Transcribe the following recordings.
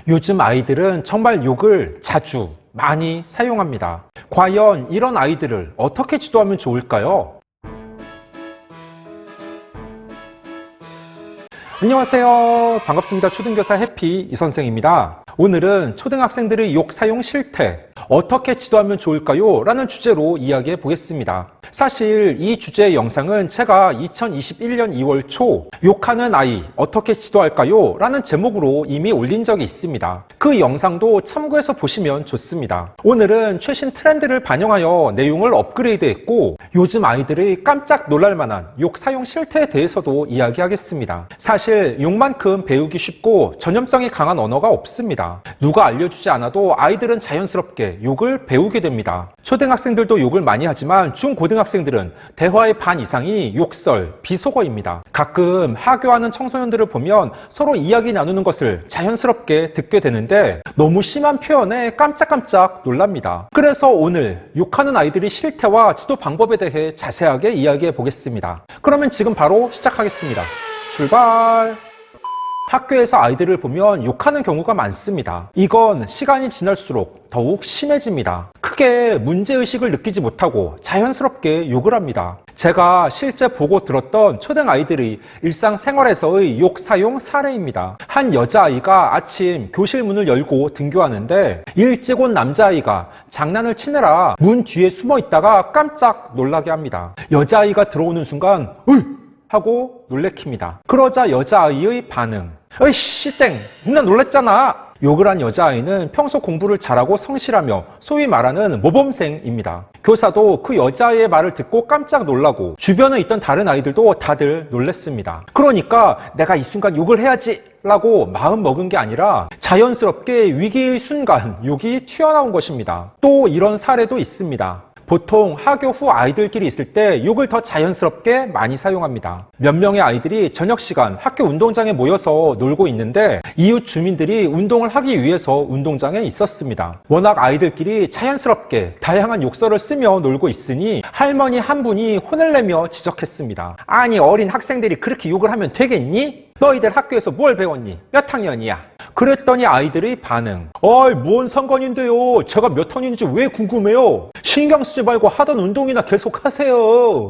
요즘 아이들은 정말 욕을 자주 많이 사용합니다. 과연 이런 아이들을 어떻게 지도하면 좋을까요? 안녕하세요. 반갑습니다. 초등교사 해피 이선생입니다. 오늘은 초등학생들의 욕 사용 실태, 어떻게 지도하면 좋을까요? 라는 주제로 이야기해 보겠습니다. 사실 이 주제의 영상은 제가 2021년 2월 초 욕하는 아이 어떻게 지도할까요? 라는 제목으로 이미 올린 적이 있습니다. 그 영상도 참고해서 보시면 좋습니다. 오늘은 최신 트렌드를 반영하여 내용을 업그레이드했고 요즘 아이들의 깜짝 놀랄만한 욕 사용 실태에 대해서도 이야기하겠습니다. 사실 욕만큼 배우기 쉽고 전염성이 강한 언어가 없습니다. 누가 알려주지 않아도 아이들은 자연스럽게 욕을 배우게 됩니다. 초등학생들도 욕을 많이 하지만 중고등학생들은 대화의 반 이상이 욕설, 비속어입니다. 가끔 하교하는 청소년들을 보면 서로 이야기 나누는 것을 자연스럽게 듣게 되는데 너무 심한 표현에 깜짝깜짝 놀랍니다. 그래서 오늘 욕하는 아이들의 실태와 지도 방법에 대해 자세하게 이야기해 보겠습니다. 그러면 지금 바로 시작하겠습니다. 출발! 학교에서 아이들을 보면 욕하는 경우가 많습니다. 이건 시간이 지날수록 더욱 심해집니다. 크게 문제의식을 느끼지 못하고 자연스럽게 욕을 합니다. 제가 실제 보고 들었던 초등 아이들의 일상생활에서의 욕 사용 사례입니다. 한 여자아이가 아침 교실 문을 열고 등교하는데 일찍 온 남자아이가 장난을 치느라 문 뒤에 숨어 있다가 깜짝 놀라게 합니다. 여자아이가 들어오는 순간 으이! 하고 놀래킵니다. 그러자 여자아이의 반응. 어이씨 땡! 나 놀랬잖아! 욕을 한 여자아이는 평소 공부를 잘하고 성실하며 소위 말하는 모범생입니다. 교사도 그 여자아이의 말을 듣고 깜짝 놀라고 주변에 있던 다른 아이들도 다들 놀랬습니다. 그러니까 내가 이 순간 욕을 해야지! 라고 마음 먹은 게 아니라 자연스럽게 위기의 순간 욕이 튀어나온 것입니다. 또 이런 사례도 있습니다. 보통 하교 후 아이들끼리 있을 때 욕을 더 자연스럽게 많이 사용합니다. 몇 명의 아이들이 저녁 시간 학교 운동장에 모여서 놀고 있는데 이웃 주민들이 운동을 하기 위해서 운동장에 있었습니다. 워낙 아이들끼리 자연스럽게 다양한 욕설을 쓰며 놀고 있으니 할머니 한 분이 혼을 내며 지적했습니다. 아니 어린 학생들이 그렇게 욕을 하면 되겠니? 너희들 학교에서 뭘 배웠니? 몇 학년이야? 그랬더니 아이들의 반응. 아이 뭔 상관인데요. 제가 몇 학년인지 왜 궁금해요? 신경 쓰지 말고 하던 운동이나 계속 하세요.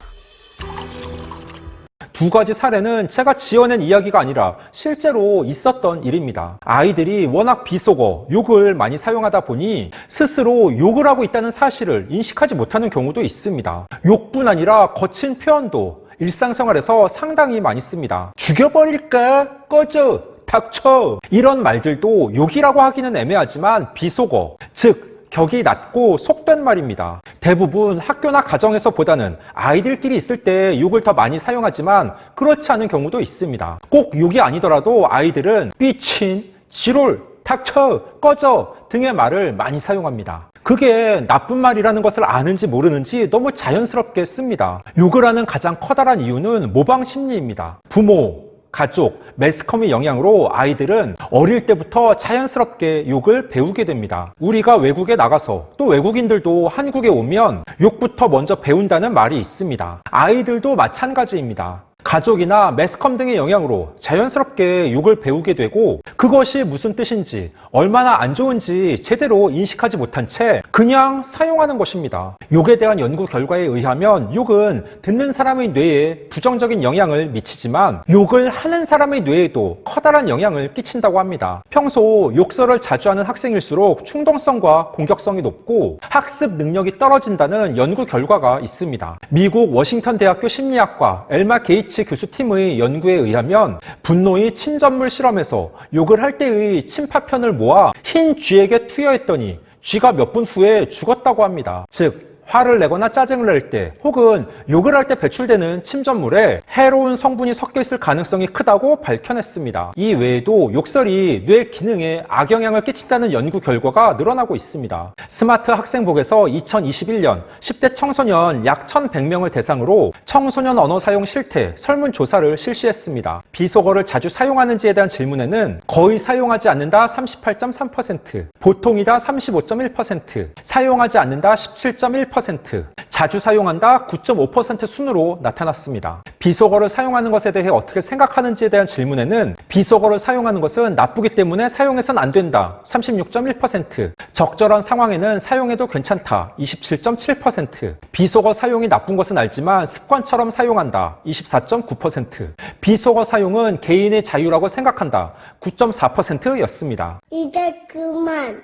두 가지 사례는 제가 지어낸 이야기가 아니라 실제로 있었던 일입니다. 아이들이 워낙 비속어, 욕을 많이 사용하다 보니 스스로 욕을 하고 있다는 사실을 인식하지 못하는 경우도 있습니다. 욕뿐 아니라 거친 표현도 일상생활에서 상당히 많이 씁니다. 죽여버릴까? 꺼져! 닥쳐! 이런 말들도 욕이라고 하기는 애매하지만 비속어, 즉 격이 낮고 속된 말입니다. 대부분 학교나 가정에서 보다는 아이들끼리 있을 때 욕을 더 많이 사용하지만 그렇지 않은 경우도 있습니다. 꼭 욕이 아니더라도 아이들은 삐친, 지롤, 닥쳐, 꺼져 등의 말을 많이 사용합니다. 그게 나쁜 말이라는 것을 아는지 모르는지 너무 자연스럽게 씁니다. 욕을 하는 가장 커다란 이유는 모방 심리입니다. 부모, 가족, 매스컴의 영향으로 아이들은 어릴 때부터 자연스럽게 욕을 배우게 됩니다. 우리가 외국에 나가서 또 외국인들도 한국에 오면 욕부터 먼저 배운다는 말이 있습니다. 아이들도 마찬가지입니다. 가족이나 매스컴 등의 영향으로 자연스럽게 욕을 배우게 되고 그것이 무슨 뜻인지 얼마나 안 좋은지 제대로 인식하지 못한 채 그냥 사용하는 것입니다. 욕에 대한 연구 결과에 의하면 욕은 듣는 사람의 뇌에 부정적인 영향을 미치지만 욕을 하는 사람의 뇌에도 커다란 영향을 끼친다고 합니다. 평소 욕설을 자주 하는 학생일수록 충동성과 공격성이 높고 학습 능력이 떨어진다는 연구 결과가 있습니다. 미국 워싱턴 대학교 심리학과 엘마 게이츠 교수팀의 연구에 의하면 분노의 침전물 실험에서 욕을 할 때의 침파편을 모아 흰 쥐에게 투여했더니 쥐가 몇 분 후에 죽었다고 합니다. 즉 화를 내거나 짜증을 낼 때 혹은 욕을 할 때 배출되는 침전물에 해로운 성분이 섞여 있을 가능성이 크다고 밝혀냈습니다. 이 외에도 욕설이 뇌 기능에 악영향을 끼친다는 연구 결과가 늘어나고 있습니다. 스마트 학생복에서 2021년 10대 청소년 약 1,100명을 대상으로 청소년 언어 사용 실태 설문조사를 실시했습니다. 비속어를 자주 사용하는지에 대한 질문에는 거의 사용하지 않는다 38.3%, 보통이다 35.1%, 사용하지 않는다 17.1%, 자주 사용한다 9.5% 순으로 나타났습니다. 비속어를 사용하는 것에 대해 어떻게 생각하는지에 대한 질문에는 비속어를 사용하는 것은 나쁘기 때문에 사용해서는 안 된다 36.1%, 적절한 상황에는 사용해도 괜찮다 27.7%, 비속어 사용이 나쁜 것은 알지만 습관처럼 사용한다 24.9%, 비속어 사용은 개인의 자유라고 생각한다 9.4%였습니다. 이제 그만.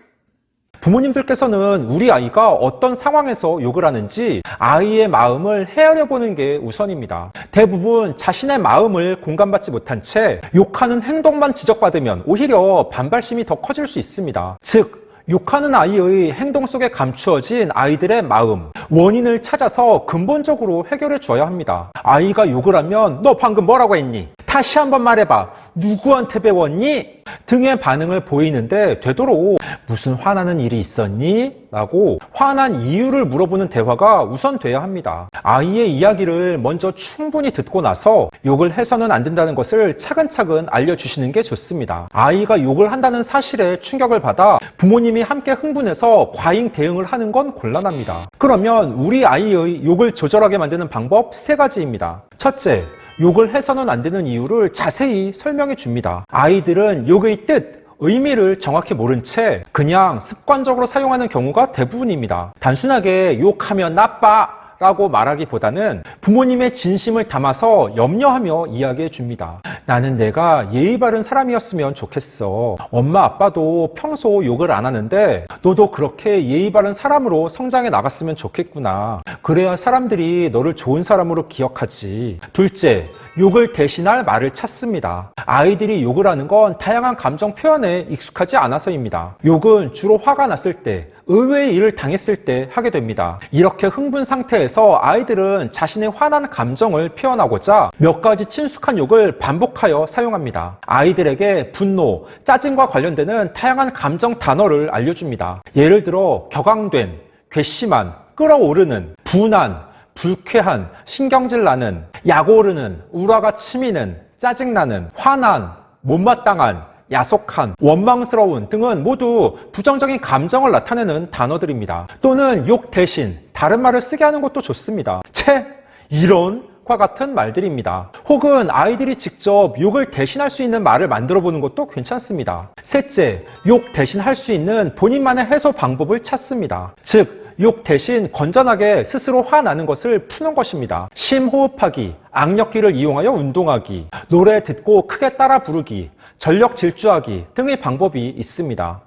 부모님들께서는 우리 아이가 어떤 상황에서 욕을 하는지 아이의 마음을 헤아려 보는 게 우선입니다. 대부분 자신의 마음을 공감받지 못한 채 욕하는 행동만 지적받으면 오히려 반발심이 더 커질 수 있습니다. 즉, 욕하는 아이의 행동 속에 감추어진 아이들의 마음, 원인을 찾아서 근본적으로 해결해 줘야 합니다. 아이가 욕을 하면 너 방금 뭐라고 했니? 다시 한번 말해봐. 누구한테 배웠니? 등의 반응을 보이는데 되도록 무슨 화나는 일이 있었니? 라고 화난 이유를 물어보는 대화가 우선 돼야 합니다. 아이의 이야기를 먼저 충분히 듣고 나서 욕을 해서는 안 된다는 것을 차근차근 알려주시는 게 좋습니다. 아이가 욕을 한다는 사실에 충격을 받아 부모님이 함께 흥분해서 과잉 대응을 하는 건 곤란합니다. 그러면 우리 아이의 욕을 조절하게 만드는 방법 3가지입니다. 첫째, 욕을 해서는 안 되는 이유를 자세히 설명해 줍니다. 아이들은 욕의 뜻, 의미를 정확히 모른 채 그냥 습관적으로 사용하는 경우가 대부분입니다. 단순하게 욕하면 나빠 라고 말하기보다는 부모님의 진심을 담아서 염려하며 이야기해 줍니다. 나는 내가 예의 바른 사람이었으면 좋겠어. 엄마 아빠도 평소 욕을 안 하는데 너도 그렇게 예의 바른 사람으로 성장해 나갔으면 좋겠구나. 그래야 사람들이 너를 좋은 사람으로 기억하지. 둘째, 욕을 대신할 말을 찾습니다. 아이들이 욕을 하는 건 다양한 감정 표현에 익숙하지 않아서입니다. 욕은 주로 화가 났을 때, 의외의 일을 당했을 때 하게 됩니다. 이렇게 흥분 상태에서 아이들은 자신의 화난 감정을 표현하고자 몇 가지 친숙한 욕을 반복하여 사용합니다. 아이들에게 분노, 짜증과 관련되는 다양한 감정 단어를 알려줍니다. 예를 들어 격앙된, 괘씸한, 끌어오르는, 분한, 불쾌한, 신경질 나는, 약 오르는, 우라가 치미는, 짜증나는, 화난, 못마땅한, 야속한, 원망스러운 등은 모두 부정적인 감정을 나타내는 단어들입니다. 또는 욕 대신 다른 말을 쓰게 하는 것도 좋습니다. 채, 이런 과 같은 말들입니다. 혹은 아이들이 직접 욕을 대신할 수 있는 말을 만들어 보는 것도 괜찮습니다. 셋째, 욕 대신 할 수 있는 본인만의 해소 방법을 찾습니다. 즉, 욕 대신 건전하게 스스로 화나는 것을 푸는 것입니다. 심호흡하기, 악력기를 이용하여 운동하기, 노래 듣고 크게 따라 부르기, 전력 질주하기 등의 방법이 있습니다.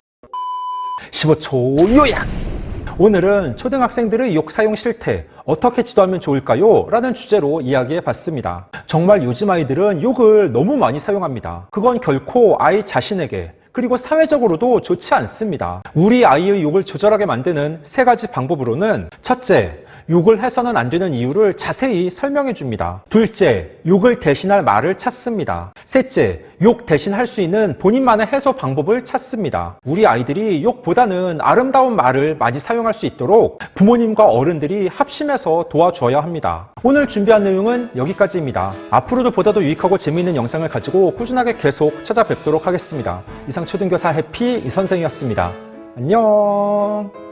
15초 요약! 오늘은 초등학생들의 욕 사용 실태, 어떻게 지도하면 좋을까요? 라는 주제로 이야기해 봤습니다. 정말 요즘 아이들은 욕을 너무 많이 사용합니다. 그건 결코 아이 자신에게 그리고 사회적으로도 좋지 않습니다. 우리 아이의 욕을 조절하게 만드는 3가지 방법으로는 첫째, 욕을 해서는 안 되는 이유를 자세히 설명해 줍니다. 둘째, 욕을 대신할 말을 찾습니다. 셋째, 욕 대신 할 수 있는 본인만의 해소 방법을 찾습니다. 우리 아이들이 욕보다는 아름다운 말을 많이 사용할 수 있도록 부모님과 어른들이 합심해서 도와주어야 합니다. 오늘 준비한 내용은 여기까지입니다. 앞으로도 보다 더 유익하고 재미있는 영상을 가지고 꾸준하게 계속 찾아뵙도록 하겠습니다. 이상 초등교사 해피 이선생이었습니다. 안녕.